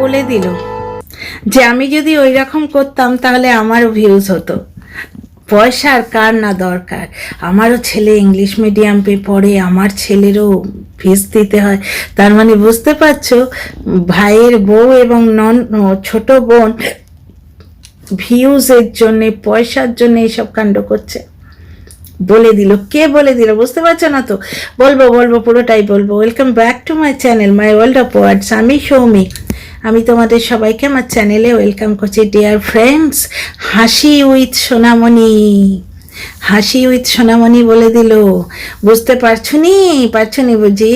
বলে দিল যে আমি যদি ওই রকম করতাম তাহলে আমারও ভিউজ হতো। পয়সার কার না দরকার, আমারও ছেলে ইংলিশ মিডিয়ামে পড়ে, আমার ছেলেরও ফিস দিতে হয়। তার মানে বুঝতে পারছো, ভাইয়ের বউ এবং ছোট বোন ভিউজের জন্য, পয়সার জন্য এইসব কাণ্ড করছে। বলে দিল, কে বলে দিল বুঝতে পারছো না তো? বলবো পুরোটাই বলবো। Welcome back to my channel, my world of words. আমি সৌমি, আমি তোমাদের সবাইকে আমার চ্যানেলে ওয়েলকাম করছি। ডিয়ার ফ্রেন্ডস, হাসি উইথ সোনামণি, হাসি উইথ সোনামণি বলে দিল। বুঝতে পারছো নি বুঝি?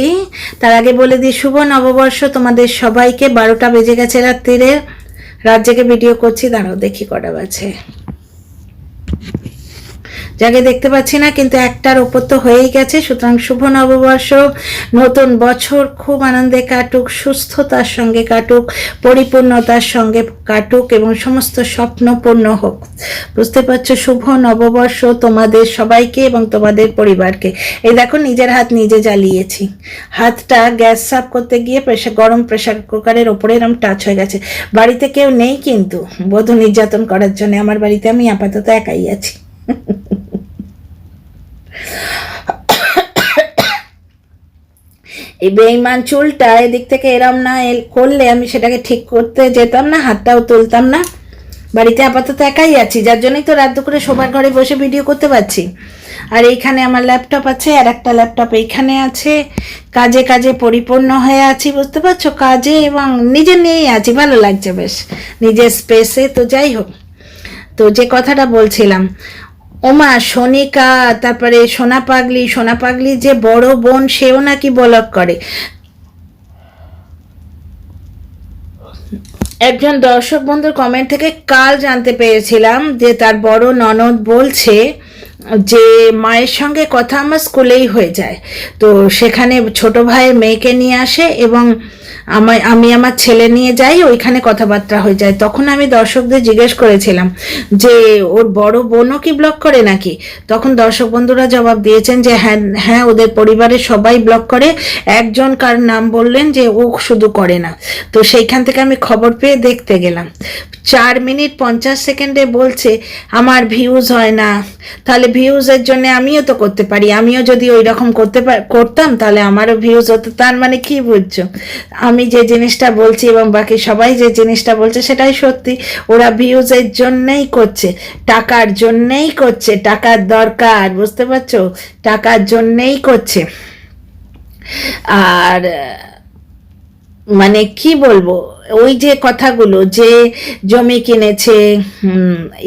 তার আগে বলে দিই, শুভ নববর্ষ তোমাদের সবাইকে। 12টা বেজে গেছে রাত্রিরে, রাত জেগে ভিডিও করছি। দাঁড়াও দেখি কটা বাজে, যাকে দেখতে পাচ্ছি না, কিন্তু একটার ওপর তো হয়েই গেছে। সুতরাং শুভ নববর্ষ, নতুন বছর খুব আনন্দে কাটুক, সুস্থতার সঙ্গে কাটুক, পরিপূর্ণতার সঙ্গে কাটুক এবং সমস্ত স্বপ্ন পূর্ণ হোক। বুঝতে পারছো? শুভ নববর্ষ তোমাদের সবাইকে এবং তোমাদের পরিবারকে। এই দেখো, নিজের হাত নিজে জ্বালিয়েছি। হাতটা গ্যাস সাফ করতে গিয়ে গরম প্রেশার কুকারের ওপরে এরকম টাচ হয়ে গেছে। বাড়িতে কেউ নেই কিন্তু বধূ নির্যাতন করার জন্য। আমার বাড়িতে আমি আপাতত একাই আছি। এই বেইমান চুলটা এদিক থেকে এরম না করলে আমি সেটাকে ঠিক করতে যেতাম না, হাতটাও তুলতাম না। বাড়িতে আপাতত একাই আছি, যার জন্যই তো রাত দুপুরে শোবার ঘরে বসে ভিডিও করতে পারছি। আর এইখানে আমার ল্যাপটপ আছে, আর একটা ল্যাপটপ এইখানে আছে। কাজে কাজে পরিপূর্ণ হয়ে আছি, বুঝতে পারছো? কাজে এবং নিজের নিয়েই আছি, ভালো লাগছে বেশ নিজের স্পেসে। তো যাই হোক, তো যে কথাটা বলছিলাম, ওমা সোনিকা, তারপরে সোনা পাগলি যে বড় বোন, সেও নাকি ব্লগ করে। একজন দর্শক বন্ধুর কমেন্ট থেকে কাল জানতে পেরেছিলাম যে তার বড় ননদ বলছে যে মায়ের সঙ্গে কথা আমার স্কুলেই হয়ে যায়, তো সেখানে ছোট ভাইয়ের মেয়েকে নিয়ে আসে এবং আমি আমার ছেলে নিয়ে যাই, ওইখানে কথাবার্তা হয়ে যায়। তখন আমি দর্শকদের জিজ্ঞেস করেছিলাম যে ওর বড় বোনও কি ব্লগ করে নাকি? তখন দর্শক বন্ধুরা জবাব দিয়েছেন যে হ্যাঁ ওদের পরিবারের সবাই ব্লগ করে, একজন কার নাম বললেন যে ও শুধু করে না। তো সেইখান থেকে আমি খবর পেয়ে দেখতে গেলাম। 4 মিনিট 50 সেকেন্ডে বলছে আমার ভিউজ হয় না। তাহলে ভিউজের জন্য আমিও তো করতে পারি, আমিও যদি ওই রকম করতাম তাহলে আমারও ভিউজ হতো। তার মানে কি বুঝছো? আমি যে জিনিসটা বলছি এবং বাকি সবাই যে জিনিসটা বলছে সেটাই সত্যি। ওরা ভিউজের জন্যই করছে, টাকার জন্যই করছে, টাকার দরকার, বুঝতে পারছো? টাকার জন্যই করছে। আর মানে কি বলবো, ওই যে কথাগুলো, যে জমি কিনেছে,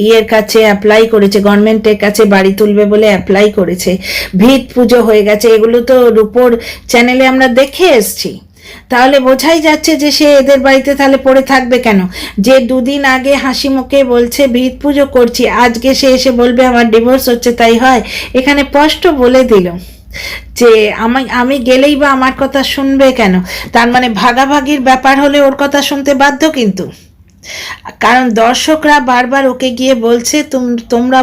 ইয়ের কাছে অ্যাপ্লাই করেছে, গভর্নমেন্টের কাছে বাড়ি তুলবে বলে অ্যাপ্লাই করেছে, ভিত পুজো হয়ে গেছে, এগুলো তো রূপোর চ্যানেলে আমরা দেখে এসছি। তাহলে বোঝাই যাচ্ছে যে সে এদের বাড়িতে তাহলে পড়ে থাকবে কেন? যে 2 দিন আগে হাসি মুখে বলছে ভিত পুজো করছি, আজকে সে এসে বলবে আমার ডিভোর্স হচ্ছে, তাই হয়? এখানে স্পষ্ট বলে দিল যে আমি গেলেই বা আমার কথা শুনবে কেন? তার মানে ভাগাভাগির ব্যাপার হলে ওর কথা শুনতে বাধ্য, কিন্তু কারণ দর্শকরা বারবার ওকে গিয়ে বলছে তোমরা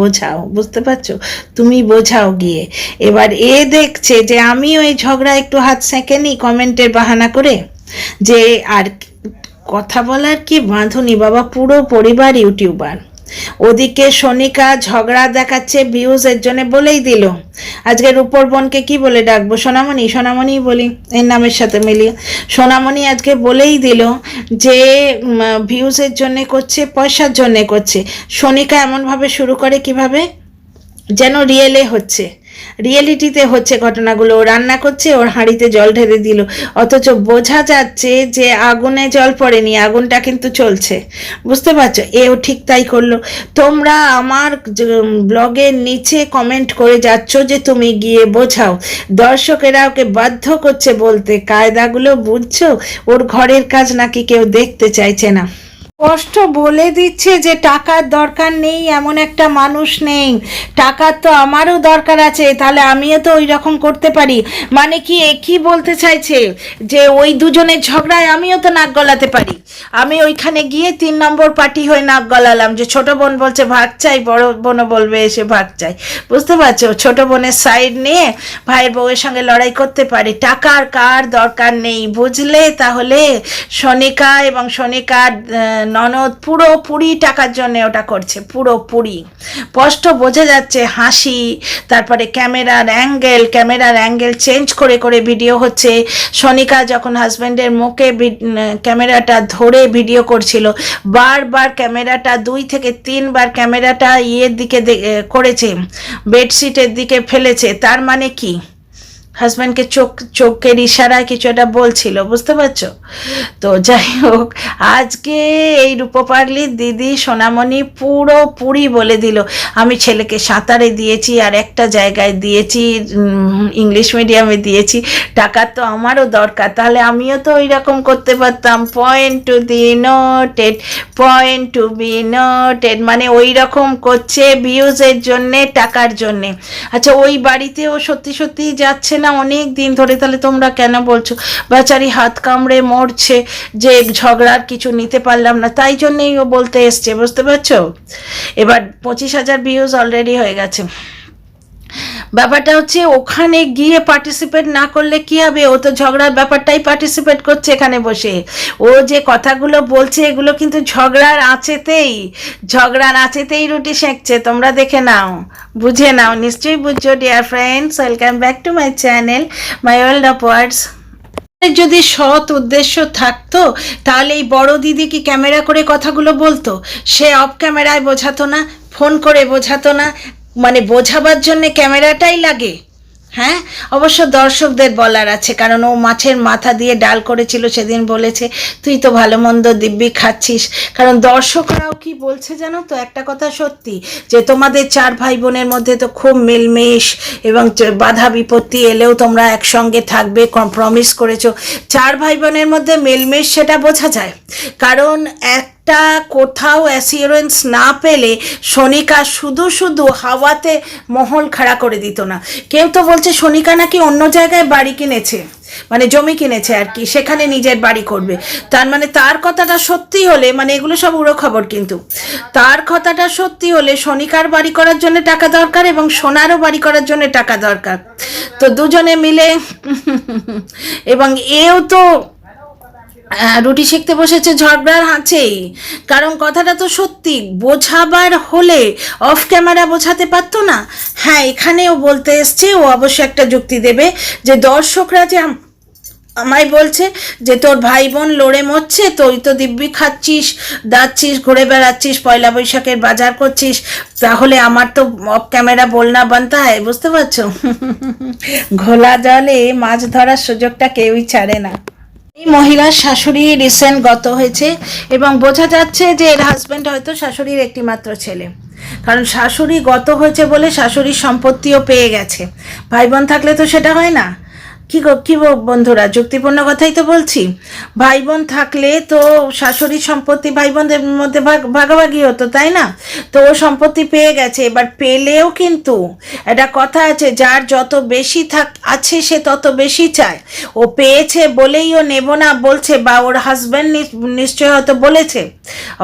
বোঝাও, বুঝতে পারছো? তুমি বোঝাও গিয়ে। এবার এ দেখছে যে আমিও এই ঝগড়া একটু হাত সেঁকে কমেন্টের বাহানা করে, যে আর কথা বলার কি বাঁধুনি বাবা, পুরো পরিবার ইউটিউবার। ওদিকে সোনিকা ঝগড়া দেখাচ্ছে ভিউজের জন্য, বলেই দিল আজকে রূপর বোনকে কি বলে ডাকবো? সোনামণি বলি, এর নামের সাথে মিলিয়ে। সোনামণি আজকে বলেই দিল যে ভিউজের জন্য করছে, পয়সার জন্য করছে। সোনিকা এমনভাবে শুরু করে কিভাবে যেন রিয়েলিটিতে হচ্ছে ঘটনাগুলো। ও রান্না করছে, ওর হাঁড়িতে জল ঢেলে দিল, অথচ বোঝা যাচ্ছে যে আগুনে জল পড়েনি, আগুনটা কিন্তু চলছে, বুঝতে পারছো? এও ঠিক তাই করলো। তোমরা আমার ব্লগের নিচে কমেন্ট করে যাচ্ছ যে তুমি গিয়ে বোঝাও, দর্শকেরা ওকে বাধ্য করছে বলতে। কায়দাগুলো বুঝছো? ওর ঘরের কাজ নাকি কেউ দেখতে চাইছে না। স্পষ্ট বলে দিচ্ছে যে টাকার দরকার নেই, এমন একটা মানুষ নেই। টাকার তো আমারও দরকার আছে, তাহলে আমিও তো ওই রকম করতে পারি। মানে কি কি বলতে চাইছে যে ওই দুজনের ঝগড়ায় আমিও তো নাক গলাতে পারি। আমি ওইখানে গিয়ে 3 নম্বর পার্টি হয়ে নাক গলালাম যে ছোট বোন বলছে ভাগ চাই, বড় বোনও বলবে এসে ভাগ চাই। বুঝতে পারছো, ছোট বোনের সাইড নিয়ে ভাইয়ের বউয়ের সঙ্গে লড়াই করতে পারি। টাকার কার দরকার নেই, বুঝলে? তাহলে সনিকা এবং সনিকার ননদ পুরোপুরি টাকার জন্য ওটা করছে, পুরোপুরি স্পষ্ট বোঝা যাচ্ছে। হাসি, তারপরে ক্যামেরার অ্যাঙ্গেল চেঞ্জ করে করে ভিডিও হচ্ছে। সনিকা যখন হাজব্যান্ডের মুখে ক্যামেরাটা ধরে ভিডিও করছিল, বারবার ক্যামেরাটা 2 থেকে 3 বার ক্যামেরাটা ইয়ের দিকে করেছে, বেডশিটের দিকে ফেলেছে। তার মানে কি, হাজব্যান্ডকে চোখের ইশারায় কিছু একটা বলছিল, বুঝতে পারছো? তো যাই হোক, আজকে এই রূপপাগলির দিদি সোনামণি পুরোপুরি বলে দিল, আমি ছেলেকে সাঁতারে দিয়েছি, আর একটা জায়গায় দিয়েছি, ইংলিশ মিডিয়ামে দিয়েছি, টাকা তো আমারও দরকার, তাহলে আমিও তো ওই রকম করতে পারতাম। পয়েন্ট টু বি নোটেড, মানে ওই রকম করছে ভিউজের জন্যে, টাকার জন্যে। আচ্ছা, ওই বাড়িতেও সত্যি সত্যি যাচ্ছে না অনেক দিন ধরে, তাহলে তোমরা কেন বলছো বেচারি হাত কামড়ে মরছে যে ঝগড়ার কিছু নিতে পারলাম না, তাই জন্যেই ও বলতে এসছে, বুঝতে পারছো? এবার 25,000 ভিউজ অলরেডি হয়ে গেছে। ব্যাপারটা হচ্ছে ওখানে গিয়ে পার্টিসিপেট না করলে কি হবে, ও তো ঝগড়ার ব্যাপারটাই পার্টিসিপেট করছে এখানে বসে। ও যে কথাগুলো বলছে এগুলো কিন্তু ঝগড়ার আঁচেতেই রুটি সেঁকছে। তোমরা দেখে নাও, বুঝে নাও, নিশ্চয়ই বুঝছো। Dear friends, welcome back to my channel my world of words. যদি সৎ উদ্দেশ্য থাকতো তাহলে এই বড় দিদি কি ক্যামেরা করে কথাগুলো বলতো? সে অফ ক্যামেরায় বোঝাতো না, ফোন করে বোঝাতো না, মানে বোঝাবার জন্য ক্যামেরাটাই লাগে। হ্যাঁ, অবশ্য দর্শকদের বলার আছে, কারণ ও মাছের মাথা দিয়ে ডাল করেছিল, সেদিন বলেছে তুই তো ভালো মন্দ দিব্যি খাচ্ছিস। কারণ দর্শকরাও কি বলছে জানো তো, একটা কথা সত্যি, যে তোমাদের 4 ভাই বোনের মধ্যে তো খুব মিলমিশ, এবং বাধা বিপত্তি এলেও তোমরা একসঙ্গে থাকবে, কম্প্রমিস করেছো। 4 ভাই বোনের মধ্যে মিলমিশ সেটা বোঝা যায়, কারণ একটা কোথাও অ্যাসিওরেন্স না পেলে সনিকা শুধু হাওয়াতে মহল খাড়া করে দিত না। কেউ তো বলছে সনিকা নাকি অন্য জায়গায় বাড়ি কিনেছে, মানে জমি কিনেছে আর কি, সেখানে নিজের বাড়ি করবে। তার মানে তার কথাটা সত্যি হলে, মানে এগুলো সব উড়ো খবর, কিন্তু তার কথাটা সত্যি হলে সনিকার বাড়ি করার জন্য টাকা দরকার এবং সোনারও বাড়ি করার জন্য টাকা দরকার। তো দুজনে মিলে এবং এও তো রুটি সেঁকতে বসেছে ঝগড়ার হাঁচেই। কারণ কথাটা তো সত্যি, বোঝাবার হলে অফ ক্যামেরা বোঝাতে পারতো না? হ্যাঁ, এখানেও বলতে এসছে, ও অবশ্য একটা যুক্তি দেবে যে দর্শকরা যে আমায় বলছে যে তোর ভাই বোন লড়ে মরছে, তুই তো দিব্যি খাচ্ছিস, দাচ্ছিস, ঘুরে বেড়াচ্ছিস, পয়লা বৈশাখের বাজার করছিস, তাহলে আমার তো অফ ক্যামেরা বলনা বানতা হয়। বুঝতে পারছো? ঘোলা জলে মাছ ধরার সুযোগটা কেউই ছাড়ে না। এই মহিলার শাশুড়ি রিসেন্ট গত হয়েছে, এবং বোঝা যাচ্ছে যে এর হাজব্যান্ড হয়তো শাশুড়ির একটি মাত্র ছেলে, কারণ শাশুড়ি গত হয়েছে বলে শাশুড়ির সম্পত্তিও পেয়ে গেছে। ভাই বোন থাকলে তো সেটা হয় না। কি বন্ধুরা, যুক্তিপূর্ণ কথাই তো বলছি। ভাই বোন থাকলে তো শাশুড়ির সম্পত্তি ভাই বোনদের মধ্যে ভাগাভাগি হতো, তাই না? তো ও সম্পত্তি পেয়ে গেছে। এবার পেলেও কিন্তু একটা কথা আছে, যার যত বেশি আছে সে তত বেশি চায়। ও পেয়েছে বলেই ও নেব না বলছে, বা ওর হাজব্যান্ড নিশ্চয় হয়তো বলেছে,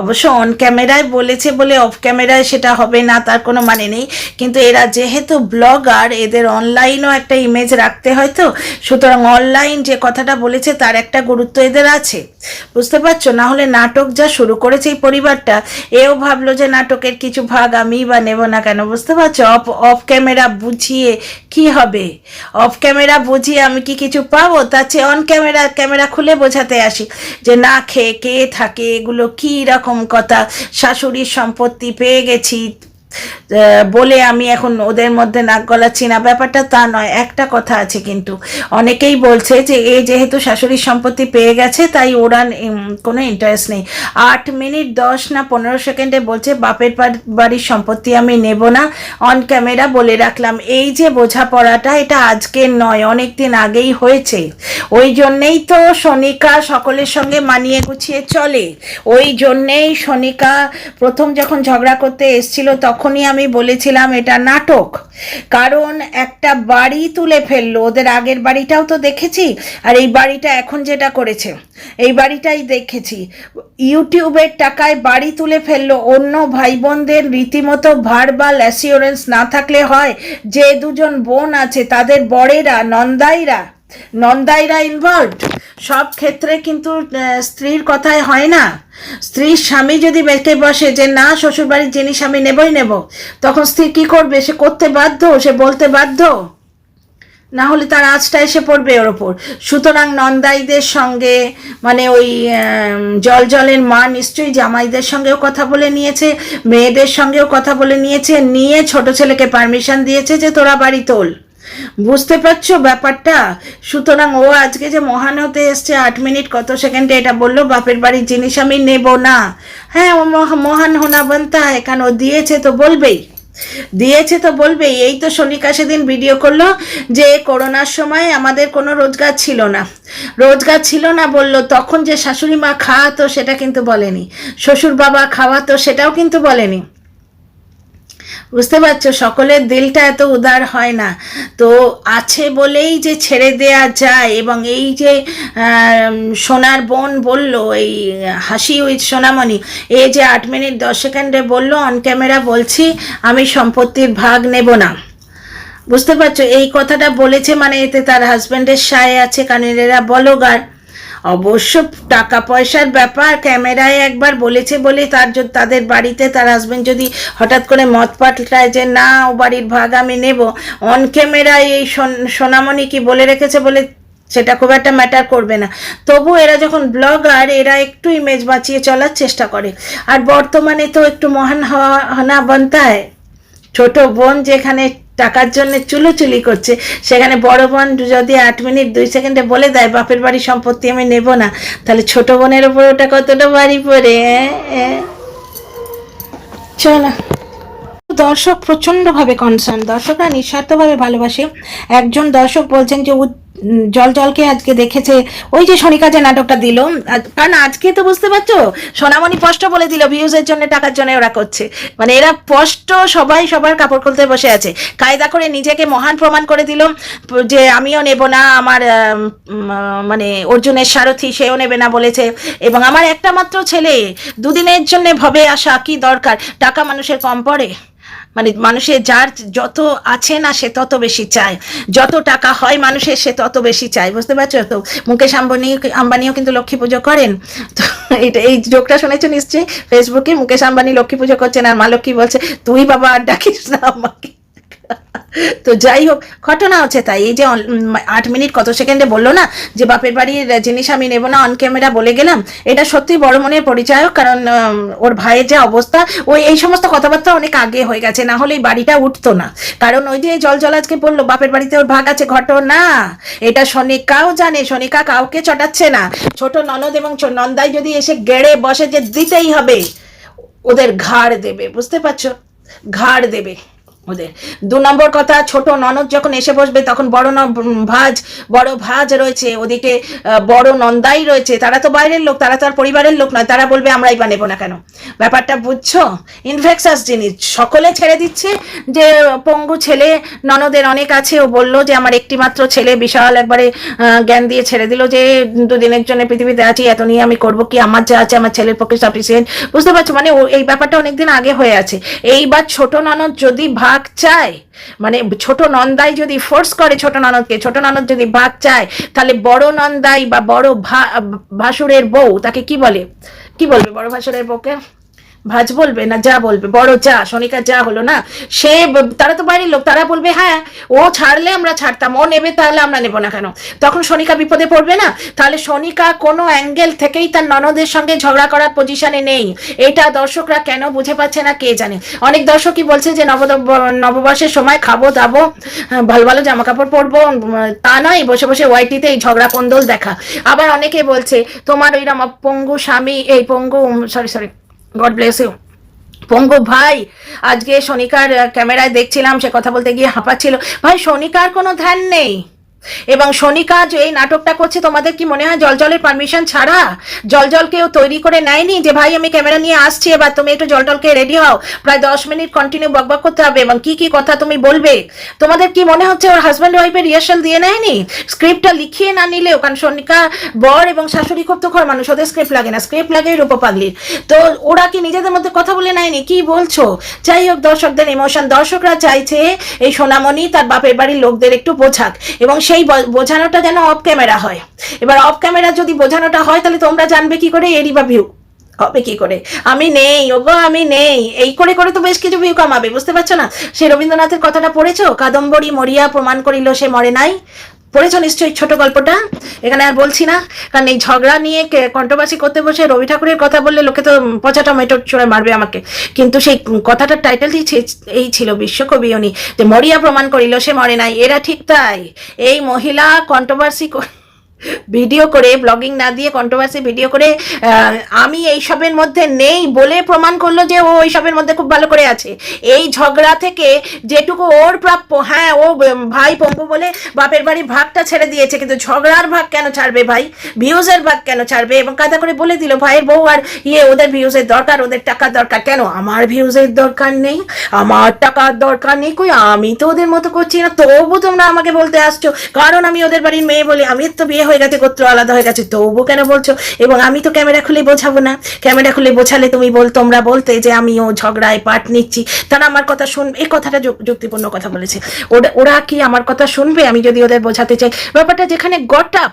অবশ্য অন ক্যামেরায় বলেছে বলে অফ ক্যামেরায় সেটা হবে না তার কোনো মানে নেই। কিন্তু এরা যেহেতু ব্লগার, এদের অনলাইনও একটা ইমেজ রাখতে হয়, তো সুতরাং অনলাইন যে কথাটা বলেছে তার একটা গুরুত্ব এদের আছে, বুঝতে পারছো? না হলে নাটক যা শুরু করেছে এই পরিবারটা, এও ভাবলো যে নাটকের কিছু ভাগ আমি বা নেব না কেন, বুঝতে পারছো? অফ ক্যামেরা বুঝিয়ে কি হবে? অফ ক্যামেরা বুঝিয়ে আমি কি কিছু পাবো? তার চেয়ে অন ক্যামেরা খুলে বোঝাতে আসি যে না খেয়ে কে থাকে, এগুলো কি রকম কথা, শাশুড়ির সম্পত্তি পেয়ে গেছি, বলে আমি এখন ওদের মধ্যে নাক গলাচ্ছি না, ব্যাপারটা তা নয়। একটা কথা আছে কিন্তু, অনেকেই বলছে যে এ যেহেতু শাশুড়ির সম্পত্তি পেয়ে গেছে তাই ওরা কোনো ইন্টারেস্ট নেই। 8 মিনিট 10 না 15 সেকেন্ডে বলছে বাপের বাড়ির সম্পত্তি আমি নেব না। অন ক্যামেরা বলে রাখলাম, এই যে বোঝাপড়াটা এটা আজকের নয়, অনেক দিন আগেই হয়েছে। ওই জন্যেই তো সনিকা সকলের সঙ্গে মানিয়ে গুছিয়ে চলে। ওই জন্যেই সনিকা প্রথম যখন ঝগড়া করতে এসছিল তখনই আমি বলেছিলাম এটা নাটক। কারণ একটা বাড়ি তুলে ফেললো, ওদের আগের বাড়িটাও তো দেখেছি, আর এই বাড়িটা এখন যেটা করেছে এই বাড়িটাই দেখেছি। ইউটিউবের টাকায় বাড়ি তুলে ফেললো। অন্য ভাই বোনদের রীতিমতো ভার্বাল অ্যাসিওরেন্স না থাকলে হয় যে দুজন বোন আছে তাদের বড়েরা নন্দাইরা ইনভলভড। সব ক্ষেত্রে কিন্তু স্ত্রীর কথায় হয় না। স্ত্রীর স্বামী যদি বেঁকে বসে যে না শ্বশুরবাড়ির জিনিস আমি নেবই নেব, তখন স্ত্রী কি করবে? সে করতে বাধ্য, সে বলতে বাধ্য, না হলে তার আঁচটা এসে পড়বে ওর ওপর। সুতরাং নন্দাইদের সঙ্গে মানে ওই জলের মা নিশ্চয়ই জামাইদের সঙ্গেও কথা বলে নিয়েছে, মেয়েদের সঙ্গেও কথা বলে নিয়েছে, নিয়ে ছোট ছেলেকে পারমিশন দিয়েছে যে তোরা বাড়ি তোল। বুঝতে পারছো ব্যাপারটা? সুতরাং ও আজকে যে মহান হতে এসছে 8 মিনিট কত সেকেন্ডে এটা বললো বাপের বাড়ির জিনিস আমি নেব না। হ্যাঁ, ও মহান হোনা বানতা হয়, কারণ ও দিয়েছে তো বলবেই, এই তো সনিকা সেদিন ভিডিও করলো যে করোনার সময় আমাদের কোনো রোজগার ছিল না বললো। তখন যে শাশুড়ি মা খাওয়াতো সেটা কিন্তু বলেনি, শ্বশুর বাবা খাওয়াতো সেটাও কিন্তু বলেনি। বুঝতে পারছো, সকলের দিলটা এত উদার হয় না। তো আছে বলেই যে ছেড়ে দেয়া যায়। এবং এই যে সোনার বোন বলল, এই হাসি উইথ সোনামণি, এই যে 8 মিনিট 10 সেকেন্ডে বললো অন ক্যামেরা বলছি আমি সম্পত্তির ভাগ নেব না। বুঝতে পারছো, এই কথাটা বলেছে মানে এতে তার হাজব্যান্ডের সায় আছে, কারণ এরা বলগার। অবশ্য টাকা পয়সার ব্যাপার, ক্যামেরায় একবার বলেছে বলে তাদের বাড়িতে তার হাজবেন্ড যদি হঠাৎ করে মত পাল্টায় যে না ও বাড়ির ভাগ আমি নেব, অন ক্যামেরায় এই সোনামণি কি বলে রেখেছে বলে সেটা খুব একটা ম্যাটার করবে না। তবু এরা যখন ব্লগার, এরা একটু ইমেজ বাঁচিয়ে চলার চেষ্টা করে। আর বর্তমানে তো একটু মহান হনা বানতা হয়। ছোট বোন যেখানে টাকার জন্য চুলোচুলি করছে, সেখানে বড় বোন যদি 8 মিনিট 2 সেকেন্ডে বলে দেয় বাপের বাড়ির সম্পত্তি আমি নেব না, তাহলে ছোট বোনের ওপর ওটা কতটা বাড়ি পড়ে। চলো, দর্শক প্রচণ্ডভাবে কনসার্ন, দর্শকরা নিঃস্বার্থভাবে ভালোবাসে। একজন দর্শক বলছেন যে জলকে আজকে দেখেছে ওই যে সনিকা যে নাটকটা দিল, কারণ আজকে তো বুঝতে পারছো সোনামণি স্পষ্ট বলে দিল ভিউজের জন্য টাকার জন্য ওরা করছে। মানে এরা স্পষ্ট সবাই সবার কাপড় খুলতে বসে আছে, কায়দা করে নিজেকে মহান প্রমাণ করে দিল যে আমিও নেব না, আমার মানে অর্জুনের সারথি সেও নেবে না বলেছে, এবং আমার একটা মাত্র ছেলে, দুদিনের জন্য ভবে আসা কি দরকার? টাকা মানুষের কম পড়ে? মানে মানুষের যার যত আছে না সে তত বেশি চায়, যত টাকা হয় মানুষের সে তত বেশি চায়। বুঝতে পারছো তো? মুকেশ আম্বানিও কিন্তু লক্ষ্মী পুজো করেন। তো এই জোকটা শুনেছো নিশ্চয়ই ফেসবুকে, মুকেশ আম্বানি লক্ষ্মী পুজো করছেন আর মা লক্ষ্মী বলছে তুই বাবা আর ডাকিস না আমাকে। তো যাই হোক, ঘটনা হচ্ছে তাই। এই যে 8 মিনিট কত সেকেন্ডে বললো না যে বাপের বাড়ির জিনিস আমি নেব না, অন ক্যামেরা বলে গেলাম, এটা সত্যি বড় মনের পরিচায়ক। কারণ ওর ভাইয়ের যে অবস্থা, ওই এই সমস্ত কথাবার্তা অনেক আগে হয়ে গেছে, না হলে এই বাড়িটা উঠতো না। কারণ ওই যে জল আজকে বললো বাপের বাড়িতে ওর ভাগ আছে, ঘটনা এটা সনিকাও জানে, সনিকা কাউকে চটাচ্ছে না। ছোট ননদ এবং নন্দাই যদি এসে গেড়ে বসে যে দিতেই হবে, ওদের ঘাড় দেবে। বুঝতে পারছো, ঘাড় দেবে ওদের। 2 নম্বর কথা, ছোট ননদ যখন এসে বসবে তখন বড় ভাজ রয়েছে, ওদিকে বড় নন্দাই রয়েছে, তারা তো বাইরের লোক, তারা তো আর পরিবারের লোক নয়, তারা বলবে আমরাই বা নেবো না কেন? ব্যাপারটা বুঝছো? ইনফেকশাস জিনিস সকলে ছেড়ে দিচ্ছে। যে পঙ্গু ছেলে ননদের অনেক আছে, ও বললো যে আমার একটি মাত্র ছেলে, বিশাল একবারে জ্ঞান দিয়ে ছেড়ে দিল যে 2 দিনের জন্য পৃথিবীতে আছি, এত নিয়ে আমি করবো কি, আমার যা আছে আমার ছেলের পক্ষে সাফিসিয়েন্ট। বুঝতে পারছো, মানে এই ব্যাপারটা অনেকদিন আগে হয়ে আছে। এইবার ছোট ননদ যদি ভাগ চায়, মানে ছোট নন্দাই যদি ফোর্স করে ছোট ননদকে, ছোট ননদ যদি ভাগ চায়, তাহলে বড় নন্দাই বা বড় ভাসুরের বউ, তাকে কি বলবে বড় ভাসুরের বউকে? ভাজ বলবে না যা বলবে, বড় যা সোনিকা যা হলো না, সে তারা তো বাড়ির লোক, তারা বলবে হ্যাঁ ও ছাড়লে আমরা ছাড়তাম, ও নেবে তাহলে আমরা নেবো না কেন, তখন সোনিকা বিপদে পড়বে না? তাহলে সোনিকা কোনো অ্যাঙ্গেল থেকেই তার ননদের সঙ্গে ঝগড়া করার পজিশনে নেই, এটা দর্শকরা কেন বুঝে পাচ্ছে না কে জানে। অনেক দর্শকই বলছে যে নববর্ষের সময় খাবো দাবো, ভালো ভালো জামা কাপড় পরবো, তা নয় বসে বসে ওয়াইটিতে এই ঝগড়া কোন্দল দেখা। আবার অনেকে বলছে তোমার ওইরকম পঙ্গু স্বামী, এই পঙ্গু সরি গড ব্লেস ইউ, পঙ্গু ভাই আজকে সোনিকার ক্যামেরায় দেখছিলাম সে কথা বলতে গিয়ে হাঁপাচ্ছিল। ভাই সোনিকার কোনো ধ্যান নেই, এবং সোনিকা যে এই নাটকটা করছে তোমাদের কি মনে হয় জলের পারমিশন ছাড়া? জল কেউ তৈরি করে নেয়নি যে ভাই আমি ক্যামেরা নিয়ে আসছি এবার তুমি একটু জলকে রেডি হও, প্রায় 10 মিনিট কন্টিনিউ বকবক করতে হবে এবং কি কি কথা তুমি বলবে। তোমাদের কি মনে হচ্ছে ওর হাজব্যান্ড ওয়াইফের রিহার্সাল দিয়ে নেয়নি? স্ক্রিপ্টটা লিখিয়ে না নিলেও, কারণ সোনিকা বর এবং শাশুড়ি খুব তো ঘর মানুষ, ওদের স্ক্রিপ্ট লাগে না, স্ক্রিপ্ট লাগে রূপপাগলির, তো ওরা কি নিজেদের মধ্যে কথা বলে নেয়নি? কি বলছো? যাই হোক দর্শকদের ইমোশন, দর্শকরা চাইছে এই সোনামণি তার বাপের বাড়ির লোকদের একটু বোঝাক, এবং সেই বোঝানোটা যেন অফ ক্যামেরা হয়। এবার অফ ক্যামেরা যদি বোঝানোটা হয় তাহলে তোমরা জানবে কি করে এরই বা ভিউ হবে কি করে? আমি নেই ওগো আমি নেই, এই করে করে তো বেশ কিছু ভিউ কামাবে, বুঝতে পারছো না? সে রবীন্দ্রনাথের কথাটা পড়েছো, কাদম্বরী মরিয়া প্রমাণ করিল সে মরে নাই, পড়েছো নিশ্চয়ই ছোট গল্পটা, এখানে আর বলছি না, কারণ এই ঝগড়া নিয়ে কন্ট্রোভার্সি করতে বসে রবি ঠাকুরের কথা বললে লোকে তো পচা টমেটো ছুঁড়ে মারবে আমাকে, কিন্তু সেই কথাটার টাইটেলটি এই ছিল বিশ্বকবি উনি, যে মরিয়া প্রমাণ করিল সে মরে নাই। এরা ঠিক তাই, এই মহিলা কন্ট্রোভার্সি ভিডিও করে, ব্লগিং না দিয়ে কন্ট্রোভার্সি ভিডিও করে আমি এইসবের মধ্যে নেই বলে প্রমাণ করলো যে ও এইসবের মধ্যে খুব ভালো করে আছে। এই ঝগড়া থেকে যেটুকু ওর প্রাপ্য, হ্যাঁ ও ভাই পঙ্গু বলে বাপের বাড়ির ভাগটা ছেড়ে দিয়েছে, কিন্তু ঝগড়ার ভাগ কেন ছাড়বে ভাই? ভিউজের ভাগ কেন ছাড়বে? এবং কাদা করে বলে দিল ভাইয়ের বউ আর ওদের ভিউজের দরকার, ওদের টাকার দরকার। কেন আমার ভিউজের দরকার নেই, আমার টাকার দরকার নেই, কই আমি তো ওদের মতো করছি না, তবু তোমরা আমাকে বলতে আসছো কারণ আমি ওদের বাড়ির মেয়ে বলি, আমি তো বিয়ে হয়ে গেছে, গোত্র আলাদা হয়ে গেছে, তবু কেন বলছো? এবং আমি তো ক্যামেরা খুলে বোঝাবো না, ক্যামেরা খুলে বোঝালে তোমরা বলতে যে আমি ও ঝগড়ায় পার্ট নিচ্ছি, তারা আমার কথা শুনবে। এই কথাটা যুক্তিপূর্ণ কথা বলেছে, ওরা কি আমার কথা শুনবে আমি যদি ওদের বোঝাতে চাই? ব্যাপারটা যেখানে গট আপ,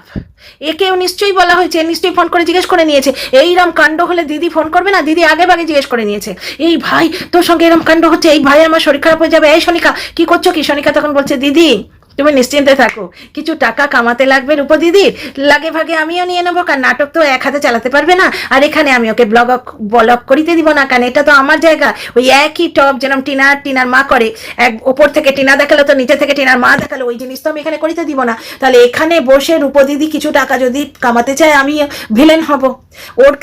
একেও নিশ্চয়ই বলা হয়েছে, নিশ্চয়ই ফোন করে জিজ্ঞেস করে নিয়েছে, এইরকম কাণ্ড হলে দিদি ফোন করবে না? দিদি আগে ভাগে জিজ্ঞেস করে নিয়েছে, এই ভাই তোর সঙ্গে এরকম কাণ্ড হচ্ছে, এই ভাই আমার শরীর খারাপ হয়ে যাবে, এই সোনিকা কি করছো কি? সোনিকা তখন বলছে দিদি তুমি নিশ্চিন্তে থাকো, কিছু টাকা কামাতে লাগবে রূপ দিদির, লাগে ভাগে আমিও নিয়ে নেবো, কারণ নাটক তো এক হাতে চালাতে পারবে না, আর এখানে আমি ওকে ব্লগ করিতে দিব না, কারণ এটা তো আমার জায়গা। ওই একই টপ যেরকম টিনার মা করে, এক ওপর থেকে টিনা দেখালো তো নিচে থেকে টিনার মা দেখালো, ওই জিনিস তো আমি এখানে করিতে দিব না। তাহলে এখানে বসে রূপদিদি কিছু টাকা যদি কামাতে চায় আমি ভিলেন হব, ওর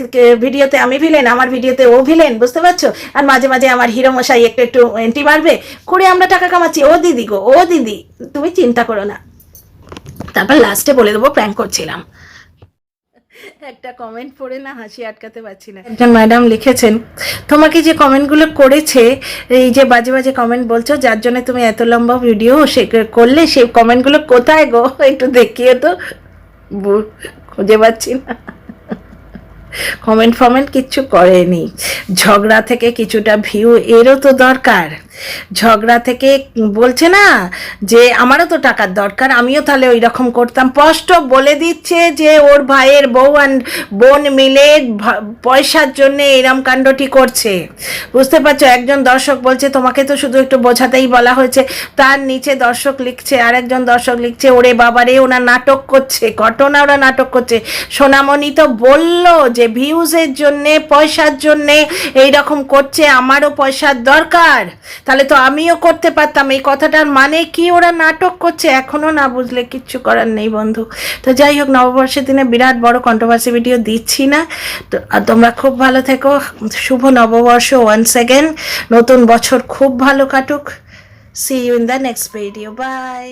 ভিডিওতে আমি ভিলেন, আমার ভিডিওতে ও ভিলেন, বুঝতে পারছো? আর মাঝে মাঝে আমার হিরো মশাই একটু এন্ট্রি মারবে করে আমরা টাকা কামাচ্ছি। ও দিদি গো, ও দিদি তুমি চিন্তা করো না। তারপর লাস্টে বলে দেবো প্র্যাঙ্ক করছিলাম। একটা কমেন্ট পড়ে না হাসি আটকাতে পারছি না। একজন ম্যাডাম লিখেছেন, তোমাকে যে কমেন্টগুলো করেছে, এই যে বাজে বাজে কমেন্ট বলছো যার জন্য তুমি এত লম্বা ভিডিও করলে, সেই কমেন্টগুলো কোথায় গো একটু দেখিয়ে তো, খুঁজে পাচ্ছি না। কমেন্ট কিচ্ছু করেনি, ঝগড়া থেকে কিছুটা ভিউ এরও তো দরকার, ঝগড়া থেকে বলছে না যে আমারও তো টাকার দরকার, আমিও তাহলে ওই রকম করতাম, স্পষ্ট বলে দিচ্ছে যে ওর ভাইয়ের বউ আর বোন মিলে পয়সার জন্য এরম কাণ্ডটি করছে, বুঝতে পারছো? একজন দর্শক বলছে তোমাকে তো শুধু একটু বোঝাতেই বলা হয়েছে, তার নিচে দর্শক লিখছে, আরেকজন দর্শক লিখছে ওরে বাবারে ওরা নাটক করছে, ঘটনা ওরা নাটক করছে। সোনামণি তো বললো যে ভিউজের জন্যে পয়সার জন্যে এইরকম করছে, আমারও পয়সার দরকার, তাহলে তো আমিও করতে পারতাম, এই কথাটার মানে কি ওরা নাটক করছে? এখনো না বুঝলে কিচ্ছু করার নেই বন্ধু। তো যাই হোক, নববর্ষের দিনে বিরাট বড় কন্ট্রোভার্সি ভিডিও দিচ্ছি না, তো তোমরা খুব ভালো থেকো, শুভ নববর্ষ ওয়ান্স অ্যাগেন, নতুন বছর খুব ভালো কাটুক, see you in the next video, by.